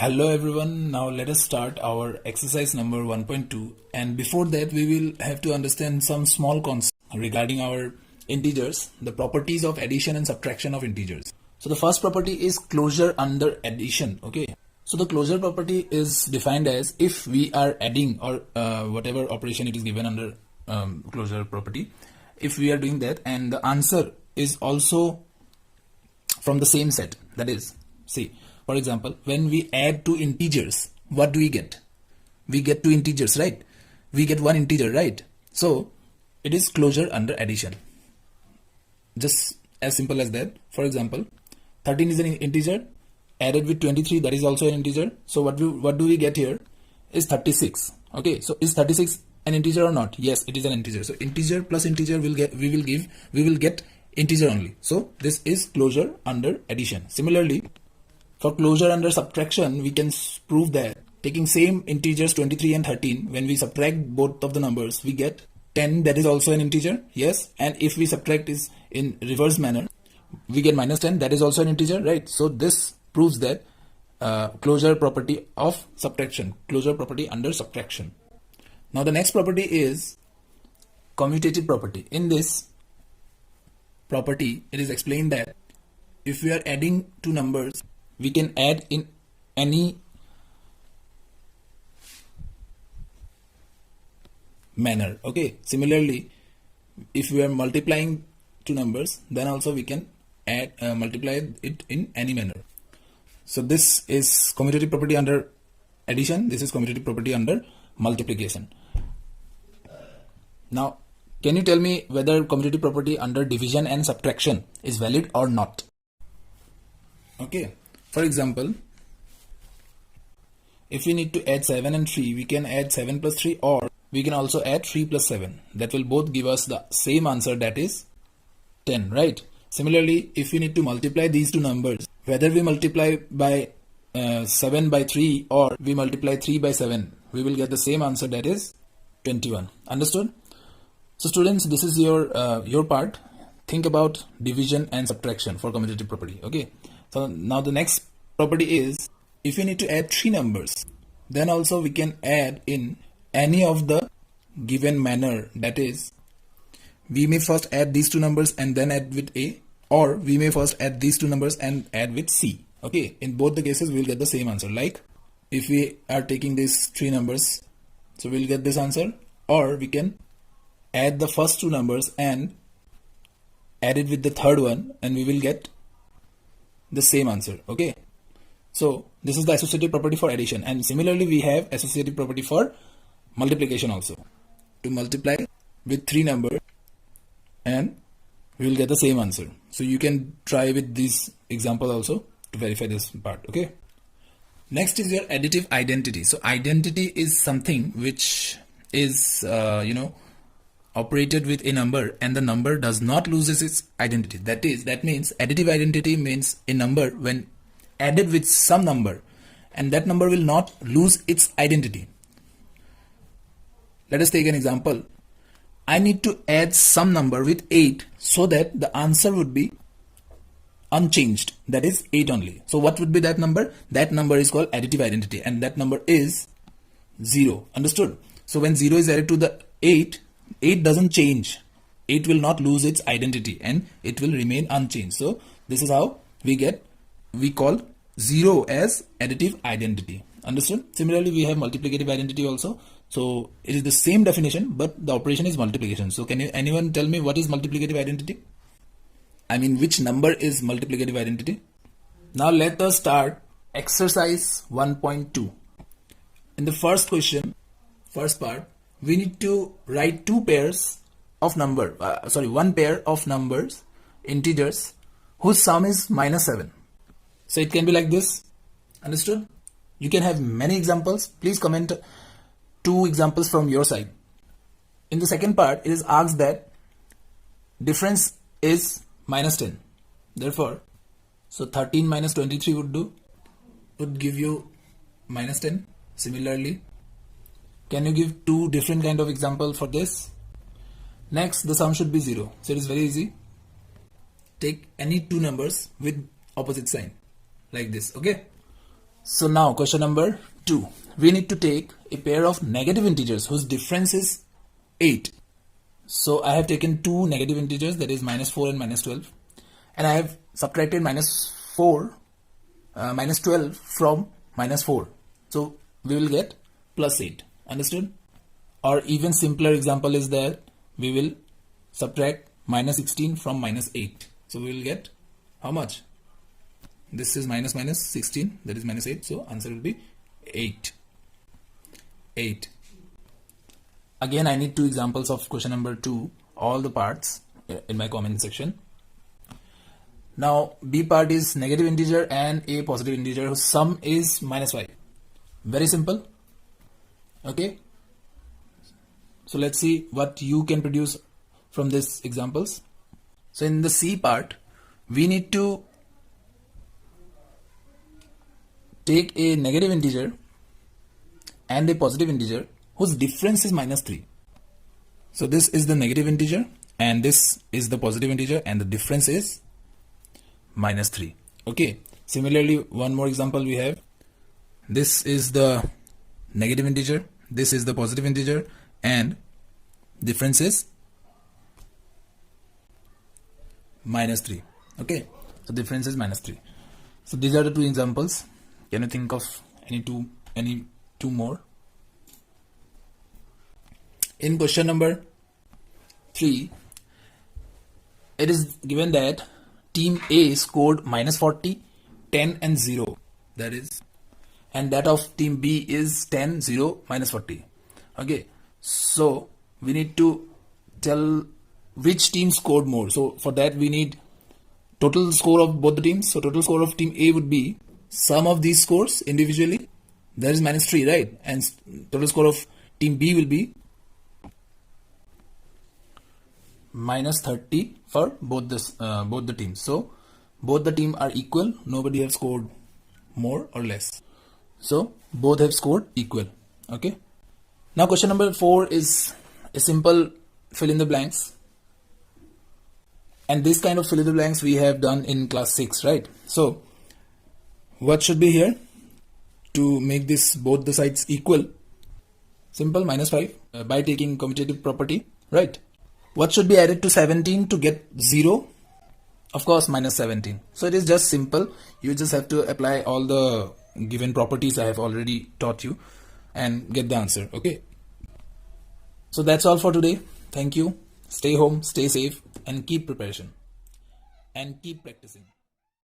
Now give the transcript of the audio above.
Hello everyone, now let us start our exercise number 1.2, and before that we will have to understand some small concepts regarding our integers, the properties of addition and subtraction of integers. So the first property is closure under addition. Okay, so the closure property is defined as if we are adding or whatever operation it is given under closure property, if we are doing that and the answer is also from the same set, that is, see, for example, when we add two integers, what do we get? We get two integers, right? We get one integer, right? So it is closure under addition. Just as simple as that. For example, 13 is an integer added with 23, that is also an integer. So what do we get here is 36. Okay, so is 36 an integer or not? Yes, it is an integer. So integer plus integer we will get integer only. So this is closure under addition. Similarly, for closure under subtraction, we can prove that taking same integers 23 and 13, when we subtract both of the numbers, we get 10, that is also an integer. Yes, and if we subtract this in reverse manner, we get minus 10, that is also an integer, right? So this proves that closure property of subtraction, closure property under subtraction. Now the next property is commutative property. In this property, it is explained that if we are adding two numbers, we can add in any manner. Okay, similarly, if we are multiplying two numbers, then also we can add multiply it in any manner. So this is commutative property under addition, this is commutative property under multiplication. Now can you tell me whether commutative property under division and subtraction is valid or not? Okay, for example, if we need to add 7 and 3, we can add 7 plus 3, or we can also add 3 plus 7. That will both give us the same answer, that is 10, right? Similarly, if we need to multiply these two numbers, whether we multiply by 7 by 3 or we multiply 3 by 7, we will get the same answer, that is 21. Understood? So students, this is your part. Think about division and subtraction for commutative property. Okay. So now the next property is, if we need to add three numbers, then also we can add in any of the given manner. That is, we may first add these two numbers and then add with A, or we may first add these two numbers and add with C. Okay, in both the cases we will get the same answer. Like if we are taking these three numbers, so we will get this answer, or we can add the first two numbers and add it with the third one and we will get the same answer. Okay, so this is the associative property for addition, and similarly we have associative property for multiplication also. To multiply with three numbers and we will get the same answer. So you can try with this example also to verify this part. Okay, next is your additive identity. So identity is something which is operated with a number and the number does not lose its identity. That means additive identity means a number when added with some number and that number will not lose its identity. Let us take an example. I need to add some number with 8 so that the answer would be unchanged, that is 8 only. So what would be that number? That number is called additive identity and that number is 0. Understood? So when 0 is added to the 8 doesn't change. 8 will not lose its identity and it will remain unchanged. So this is how we call 0 as additive identity. Understood? Similarly, we have multiplicative identity also. So it is the same definition, but the operation is multiplication. So can anyone tell me what is multiplicative identity? I mean, which number is multiplicative identity? Now let us start exercise 1.2. In the first question, first part, we need to write one pair of numbers, integers, whose sum is minus 7. So it can be like this. Understood? You can have many examples. Please comment 2 examples from your side. In the second part, it is asked that difference is minus 10. Therefore, so 13 minus 23 would give you minus 10. Similarly, can you give 2 different kind of example for this? Next, the sum should be 0. So it is very easy. Take any two numbers with opposite sign like this. Okay. So now question number 2. We need to take a pair of negative integers whose difference is 8. So I have taken two negative integers, that is minus 4 and minus 12, and I have subtracted minus 12 from minus 4. So we will get plus 8. Understood? Or even simpler example is that we will subtract minus 16 from minus 8. So we will get how much? This is minus 16, that is minus 8. So answer will be 8. Again, I need two examples of question number 2, all the parts in my comment section. Now B part is negative integer and a positive integer whose sum is minus 5. Very simple. Okay. So let's see what you can produce from these examples. So in the C part, we need to take a negative integer and a positive integer whose difference is minus 3. So this is the negative integer and this is the positive integer and the difference is minus 3. Okay. Similarly, one more example we have. This is the negative integer, this is the positive integer, and difference is minus 3. Okay. So difference is minus 3. So these are the two examples. Can you think of any two more? In question number 3, it is given that team A scored minus 40, 10 and 0. That is, and that of team B is 10, 0, minus 40. Okay. So we need to tell which team scored more. So for that we need total score of both the teams. So total score of team A would be sum of these scores individually. That is minus 3, right? And total score of team B will be minus 30 for both the teams. So both the team are equal. Nobody have scored more or less. So both have scored equal. Okay. Now question number 4 is a simple fill in the blanks. And this kind of fill in the blanks we have done in class 6, right? So what should be here to make this both the sides equal? Simple, minus 5 by taking commutative property, right? What should be added to 17 to get 0? Of course, minus 17. So it is just simple. You just have to apply all the given properties I have already taught you and get the answer. Okay. So that's all for today. Thank you. Stay home, stay safe, and keep preparation and keep practicing.